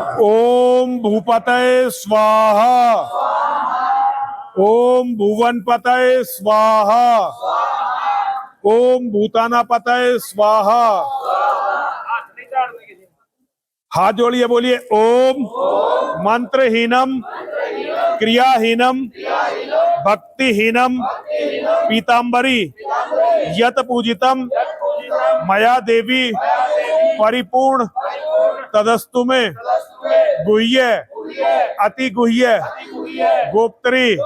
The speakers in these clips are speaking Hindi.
ओम भूपतये स्वाहा। ओम भुवनपतये स्वाहा। ओम भूतानापतये स्वाहा। हाथ जोड़िए, बोलिए ओम मंत्रहीनम क्रियाहीनम भक्तिहीनम पीतांबरी यत पूजितम मया देवी परिपूर्ण तदस्तु में गुह्य अति गुह्य गोप्त्री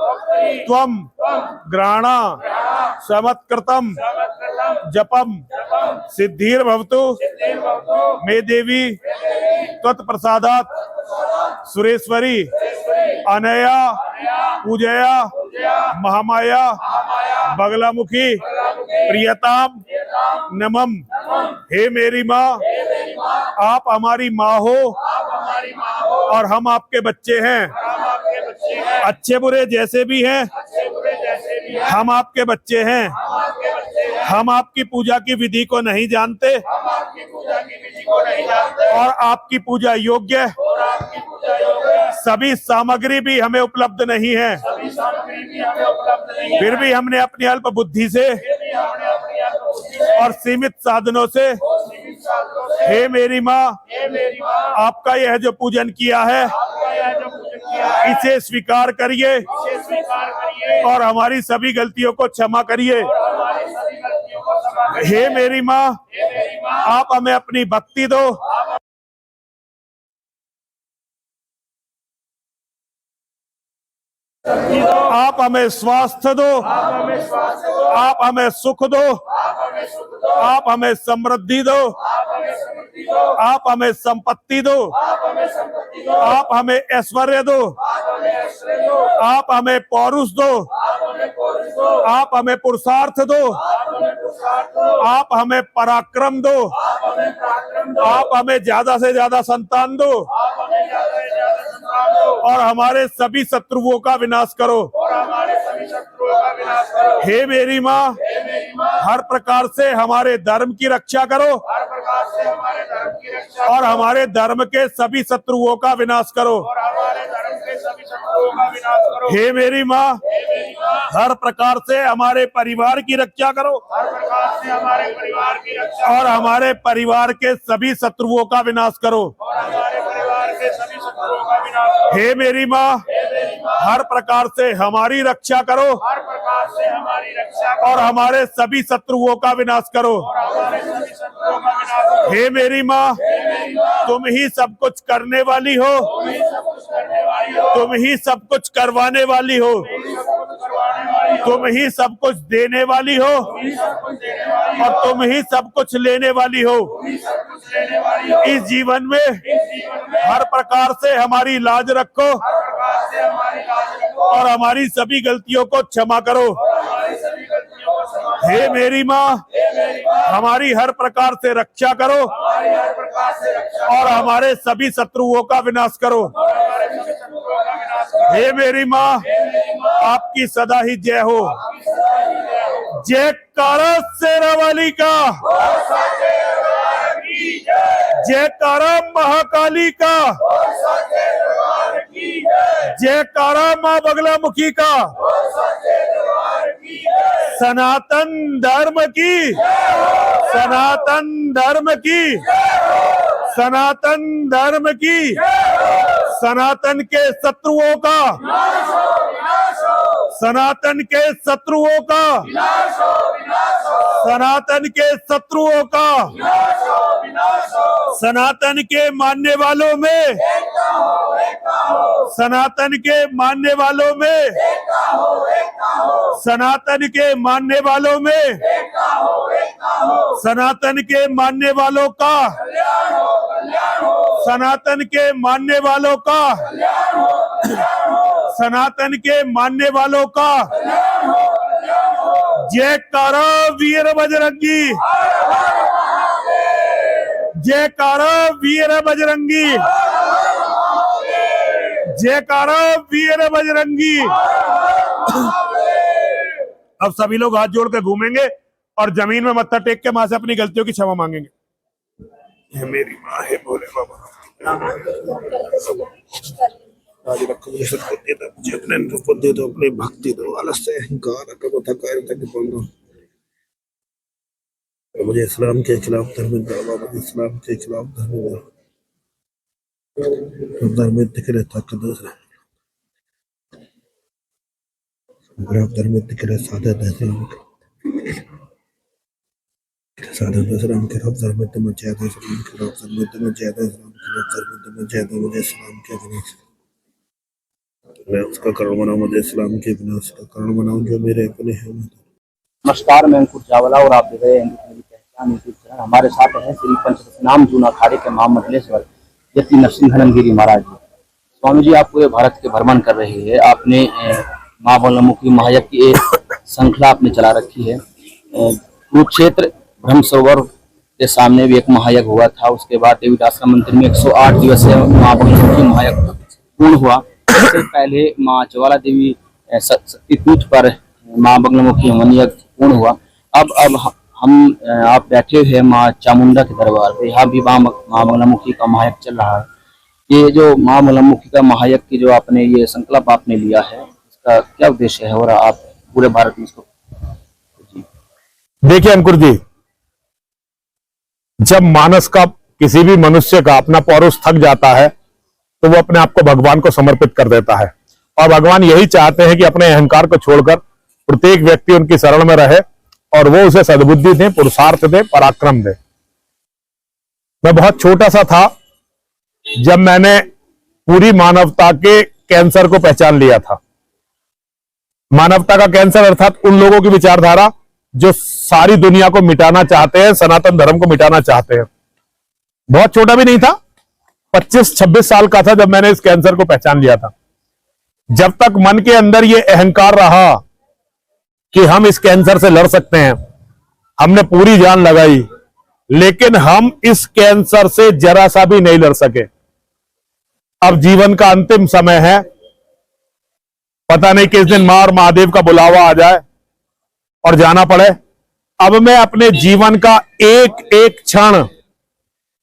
त्वम ग्राणा समत्कृतम जपम सिद्धिर्भवतु मे देवी त्वत्प्रसादात् सुरेश्वरी अनया पूजया महामाया बगलामुखी प्रियताम नमम। हे मेरी माँ, आप हमारी माँ हो और हम आपके बच्चे हैं। अच्छे बुरे जैसे भी हैं हम आपके बच्चे हैं। हम आपकी पूजा की विधि को नहीं जानते और आपकी पूजा योग्य सभी सामग्री भी हमें उपलब्ध नहीं है। फिर भी हमने अपनी अल्प बुद्धि से और सीमित साधनों से हे मेरी माँ, आपका यह जो पूजन किया है इसे स्वीकार करिए और हमारी सभी गलतियों को क्षमा करिए। हे मेरी माँ, आप हमें अपनी भक्ति दो। आप हमें स्वास्थ्य दो। आप हमें सुख दो। आप हमें समृद्धि दो। आप हमें संपत्ति दो। आप हमें ऐश्वर्य दो। आप हमें पौरुष दो। आप हमें पुरुषार्थ दो। आप हमें पराक्रम दो। आप हमें ज्यादा से ज्यादा संतान दो और हमारे सभी शत्रुओं का विनाश करो। हे मेरी माँ, हर प्रकार से हमारे धर्म की रक्षा करो और हमारे धर्म के सभी शत्रुओं का विनाश करो। हे मेरी माँ, हर प्रकार से हमारे परिवार की रक्षा करो और हमारे परिवार के सभी शत्रुओं का विनाश करो। हे मेरी माँ, हर प्रकार से हमारी रक्षा करो और हमारे सभी शत्रुओं का विनाश करो। हे मेरी माँ, तुम ही सब कुछ करने वाली हो। तुम ही सब कुछ करवाने वाली हो। तुम ही सब कुछ देने वाली हो और तुम ही सब कुछ लेने वाली हो। इस जीवन में हर प्रकार से हमारी लाज रखो और हमारी सभी गलतियों को क्षमा करो। हे मेरी माँ, हमारी हर प्रकार से रक्षा करो और हमारे सभी शत्रुओं का विनाश करो। हे मेरी माँ, आपकी सदा ही जय हो। जयकारा शेरावाली का, जयकारा महाकाली का, जयकारा माँ बगलामुखी का। सनातन धर्म की, सनातन धर्म की, सनातन धर्म की। सनातन के शत्रुओं का, सनातन के शत्रुओं का, सनातन के शत्रुओं का, सनातन के मानने वालों में, सनातन के मानने वालों में, सनातन के मानने वालों में, सनातन के मानने वालों का, सनातन के मानने वालों का, सनातन के मानने वालों का। जयकारा वीर बजरंगी, जयकारा वीर बजरंगी, जयकारा वीर बजरंगी। अब सभी लोग हाथ जोड़ के घूमेंगे और जमीन में मत्था टेक के मां से अपनी गलतियों की क्षमा मांगेंगे। हे मेरी माँ, हे भोले बाबा। आज रख मुझे सद्बुद्धि दो, मुझे अपने बुद्धि दो, अपनी भक्ति दो, आलस्य अहंकार कायरता के बंधन। मुझे इस्लाम के खिलाफ धर्म दो, मुझे इस्लाम के खिलाफ धर्म दो, धर्म के लिए ताकत दो, धर्म के लिए साधन दे, साधन इस्लाम के खिलाफ धर्म में ज्यादा, इस्लाम के खिलाफ धर्म में ज्यादा, इस्लाम के खिलाफ धर्म में ज्यादा। मुझे इस्लाम के विनाश, मैं उसका कारण बनाऊं, मुझे इस्लाम के विनाश का कारण बनाऊं जो मेरे अपने हैं। नमस्कार, मैं अंकुर चावला और आप देख रहे हैं हिंदू पहचान यूट्यूब चैनल। हमारे साथ हैं श्री पंचनाम जूना अखाड़े के महामंडलेश्वर यति नरसिंह गिरी महाराज जी। स्वामी जी, आप पूरे भारत के भ्रमण कर रहे हैं। आपने माँ बगलामुखी महायज्ञ की एक श्रृंखला आपने चला रखी है। कुरुक्षेत्र ब्रह्म सरोवर के सामने भी एक महायज्ञ हुआ था। उसके बाद देवी आश्रम मंदिर में 108 दिवसीय माँ बगलामुखी महायज्ञ पूर्ण हुआ। इससे पहले माँ ज्वाला देवी शक्तिपीठ पर माँ बगलामुखी हवन यज्ञ पूर्ण हुआ। अब हम आप बैठे हैं माँ चामुंडा के दरबार पे। यहाँ भी माँ बगलामुखी का महायज्ञ चल रहा है। ये जो माँ बगलामुखी का महायज्ञ की जो आपने ये संकल्प आपने लिया है, इसका क्या उद्देश्य है और आप पूरे भारत में इसको? देखिए अंकुर जी, जब मानस का, किसी भी मनुष्य का अपना पौरुष थक जाता है तो वो अपने आप को भगवान को समर्पित कर देता है। और भगवान यही चाहते हैं कि अपने अहंकार को छोड़कर प्रत्येक व्यक्ति उनकी शरण में रहे और वो उसे सद्बुद्धि दे, पुरुषार्थ दे, पराक्रम दे। मैं बहुत छोटा सा था जब मैंने पूरी मानवता के कैंसर को पहचान लिया था। मानवता का कैंसर अर्थात उन लोगों की विचारधारा जो सारी दुनिया को मिटाना चाहते हैं, सनातन धर्म को मिटाना चाहते हैं। बहुत छोटा भी नहीं था, 25-26 साल का था जब मैंने इस कैंसर को पहचान लिया था। जब तक मन के अंदर ये अहंकार रहा कि हम इस कैंसर से लड़ सकते हैं, हमने पूरी जान लगाई, लेकिन हम इस कैंसर से जरा सा भी नहीं लड़ सके। अब जीवन का अंतिम समय है, पता नहीं किस दिन मां और महादेव का बुलावा आ जाए और जाना पड़े। अब मैं अपने जीवन का एक एक क्षण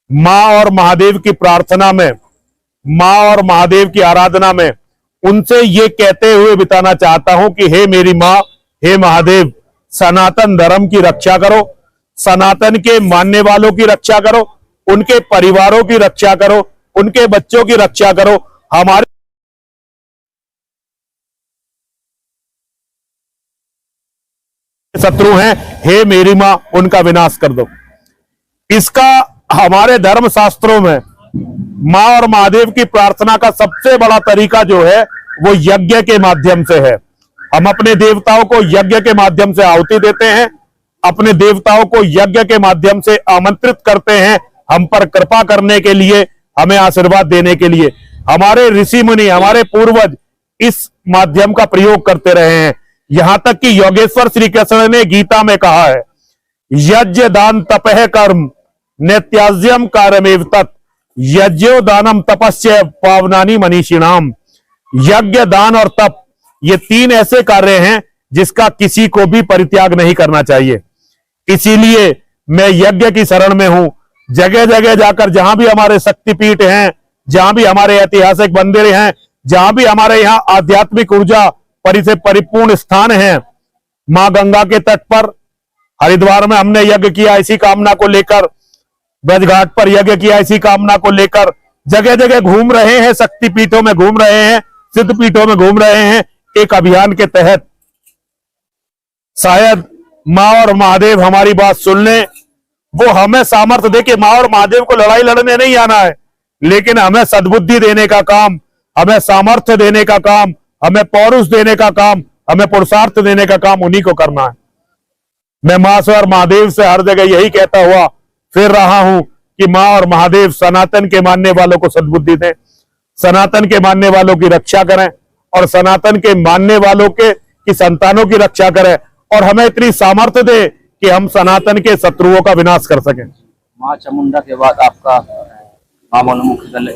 मां और महादेव की प्रार्थना में, मां और महादेव की आराधना में उनसे ये कहते हुए बिताना चाहता हूं कि हे मेरी मां, हे महादेव, सनातन धर्म की रक्षा करो, सनातन के मानने वालों की रक्षा करो, उनके परिवारों की रक्षा करो, उनके बच्चों की रक्षा करो। हमारे शत्रु हैं, हे मेरी मां, उनका विनाश कर दो। इसका हमारे धर्म शास्त्रों में मां और महादेव की प्रार्थना का सबसे बड़ा तरीका जो है वो यज्ञ के माध्यम से है। हम अपने देवताओं को यज्ञ के माध्यम से आहुति देते हैं, अपने देवताओं को यज्ञ के माध्यम से आमंत्रित करते हैं हम पर कृपा करने के लिए, हमें आशीर्वाद देने के लिए। हमारे ऋषि मुनि, हमारे पूर्वज इस माध्यम का प्रयोग करते रहे हैं। यहां तक कि योगेश्वर श्री कृष्ण ने गीता में कहा है, यज्ञ दान तपह कर्म नित्याज्यम कार्यमेव तत्, यज्ञो दानम तपस्य पावनानी मनीषिणाम। यज्ञ, दान और तप, ये तीन ऐसे कार्य हैं जिसका किसी को भी परित्याग नहीं करना चाहिए। इसीलिए मैं यज्ञ की शरण में हूं। जगह जगह जाकर, जहां भी हमारे शक्तिपीठ हैं, जहां भी हमारे ऐतिहासिक मंदिर हैं, जहां भी हमारे यहाँ आध्यात्मिक ऊर्जा से परिपूर्ण स्थान है, मां गंगा के तट पर, हरिद्वार में हमने यज्ञ किया इसी कामना को लेकर, ब्रजघाट पर यज्ञ किया इसी कामना को लेकर। जगह जगह घूम रहे हैं, शक्तिपीठों में घूम रहे हैं, सिद्धपीठों में घूम रहे हैं एक अभियान के तहत। शायद मां और महादेव हमारी बात सुन लें, वो हमें सामर्थ्य दे के। मां और महादेव को लड़ाई लड़ने नहीं आना है, लेकिन हमें सद्बुद्धि देने का काम, हमें सामर्थ्य देने का काम, हमें पौरुष देने का काम, हमें पुरुषार्थ देने का काम उन्हीं को करना है। मैं मां से और महादेव से हर जगह यही कहता हुआ फिर रहा हूं कि मां और महादेव सनातन के मानने वालों को सद्बुद्धि दें, सनातन के मानने वालों की रक्षा करें और सनातन के मानने वालों के की संतानों की रक्षा करें, और हमें इतनी सामर्थ्य दे कि हम सनातन के शत्रुओं का विनाश कर सकें। मां चामुंडा के बाद आपका मां बगलामुखी दल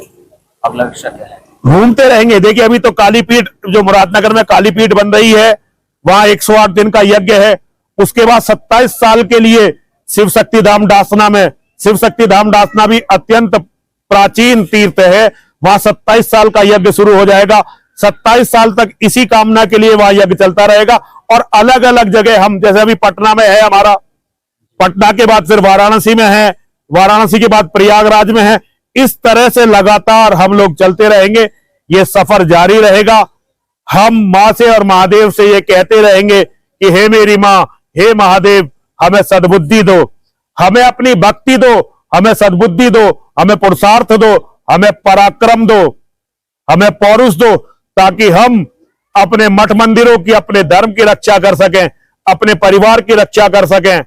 अगला विषय क्या है? घूमते रहेंगे। देखिए, अभी तो कालीपीठ, जो मुरादनगर में कालीपीठ बन रही है, वहां 108 दिन का यज्ञ है। उसके बाद 27 साल के लिए शिव शक्ति धाम डासना में, शिव शक्ति धाम डासना भी अत्यंत प्राचीन तीर्थ है, वहां 27 साल का यज्ञ शुरू हो जाएगा। 27 साल तक इसी कामना के लिए वहां यज्ञ चलता रहेगा। और अलग अलग जगह हम, जैसे अभी पटना में है हमारा, पटना के बाद फिर वाराणसी में है, वाराणसी के बाद प्रयागराज में है। इस तरह से लगातार हम लोग चलते रहेंगे, ये सफर जारी रहेगा। हम मां से और महादेव से ये कहते रहेंगे कि हे मेरी मां, हे महादेव, हमें सद्बुद्धि दो, हमें अपनी भक्ति दो, हमें सद्बुद्धि दो, हमें पुरुषार्थ दो, हमें पराक्रम दो, हमें पौरुष दो, ताकि हम अपने मठ मंदिरों की, अपने धर्म की रक्षा कर सकें, अपने परिवार की रक्षा कर सकें,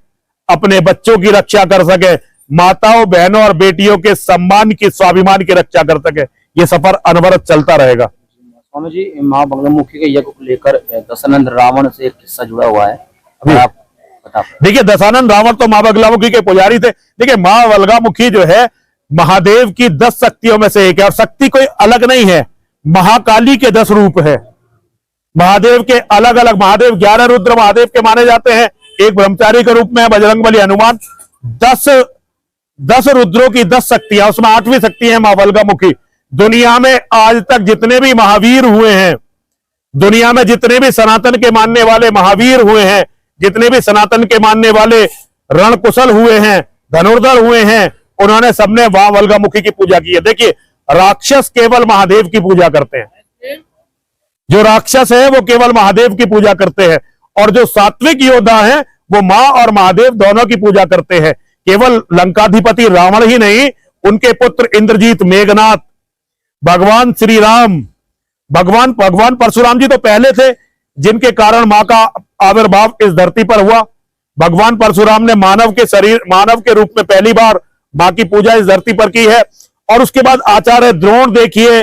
अपने बच्चों की रक्षा कर सकें, माताओं, बहनों और बेटियों के सम्मान की, स्वाभिमान की रक्षा कर सकें। ये सफर अनवरत चलता रहेगा। स्वामी जी, माँ बगलामुखी के यज्ञ को लेकर दशानंद रावण से एक किस्सा जुड़ा हुआ है, अगर आप बता। देखिए, दशानंद रावण तो माँ बगलामुखी के पुजारी थे। देखिए, माँ बगलामुखी जो है महादेव की 10 शक्तियों में से एक है, और शक्ति कोई अलग नहीं है, महाकाली के 10 रूप है। महादेव के अलग अलग, महादेव 11 रुद्र महादेव के माने जाते हैं। एक ब्रह्मचारी के रूप में है बजरंगबली हनुमान। 10 रुद्रों की 10 शक्तियां, उसमें 8वीं शक्ति है मां बगलामुखी। दुनिया में आज तक जितने भी महावीर हुए हैं, दुनिया में जितने भी सनातन के मानने वाले महावीर हुए हैं, जितने भी सनातन के मानने वाले रणकुशल हुए हैं, धनुर्धर हुए हैं, उन्होंने सबने मां बगलामुखी की पूजा की है। देखिए, राक्षस केवल महादेव की पूजा करते हैं, जो राक्षस है वो केवल महादेव की पूजा करते हैं, और जो सात्विक योद्धा हैं वो मां और महादेव दोनों की पूजा करते हैं। केवल लंकाधिपति रावण ही नहीं, उनके पुत्र इंद्रजीत, मेघनाथ, भगवान श्री राम, भगवान परशुराम जी तो पहले थे, जिनके कारण मां का आविर्भाव इस धरती पर हुआ। भगवान परशुराम ने मानव के रूप में पहली बार मां की पूजा इस धरती पर की है। और उसके बाद आचार्य द्रोण देखिए,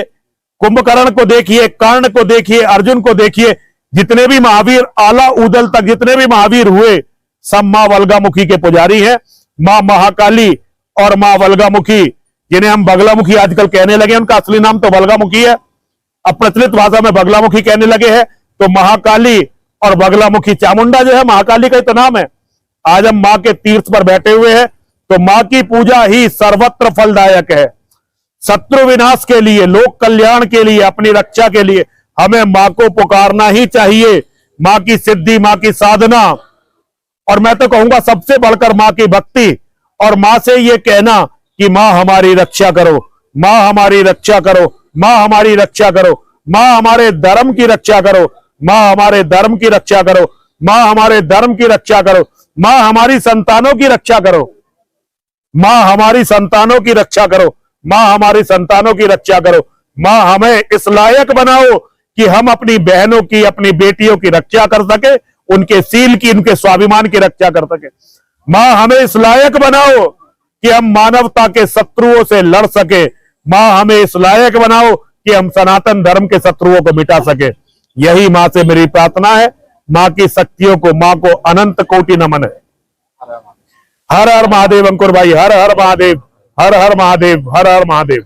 कुंभकर्ण को देखिए, कर्ण को देखिए, अर्जुन को देखिए, जितने भी महावीर, आला उदल तक जितने भी महावीर हुए, सब मां बगलामुखी के पुजारी हैं। मां महाकाली और मां बगलामुखी, जिन्हें हम बगलामुखी आजकल कहने लगे, उनका असली नाम तो बगलामुखी है, अब प्रचलित भाषा में बगलामुखी कहने लगे हैं। तो महाकाली और बगलामुखी, चामुंडा जो है महाकाली का ही तो नाम है। आज हम मां के तीर्थ पर बैठे हुए हैं, तो मां की पूजा ही सर्वत्र फलदायक है। शत्रु विनाश के लिए, लोक कल्याण के लिए, अपनी रक्षा के लिए हमें मां को पुकारना ही चाहिए। मां की सिद्धि, मां की साधना, और मैं तो कहूंगा सबसे बढ़कर मां की भक्ति, और मां से ये कहना कि मां हमारी रक्षा करो, मां हमारी रक्षा करो, मां हमारी रक्षा करो, मां हमारे धर्म की रक्षा करो, मां हमारे धर्म की रक्षा करो, मां हमारे धर्म की रक्षा करो, मां हमारी संतानों की रक्षा करो, मां हमारी संतानों की रक्षा करो, मां हमारी संतानों की रक्षा करो। मां हमें इस लायक बनाओ कि हम अपनी बहनों की, अपनी बेटियों की रक्षा कर सके, उनके सील की, उनके स्वाभिमान की रक्षा कर सके। मां हमें इस लायक बनाओ कि हम मानवता के शत्रुओं से लड़ सके। मां हमें इस लायक बनाओ कि हम सनातन धर्म के शत्रुओं को मिटा सके। यही मां से मेरी प्रार्थना है। मां की शक्तियों को, मां को अनंत कोटि नमन है। हर हर महादेव अंकुर भाई, हर हर महादेव, हर हर महादेव, हर हर महादेव।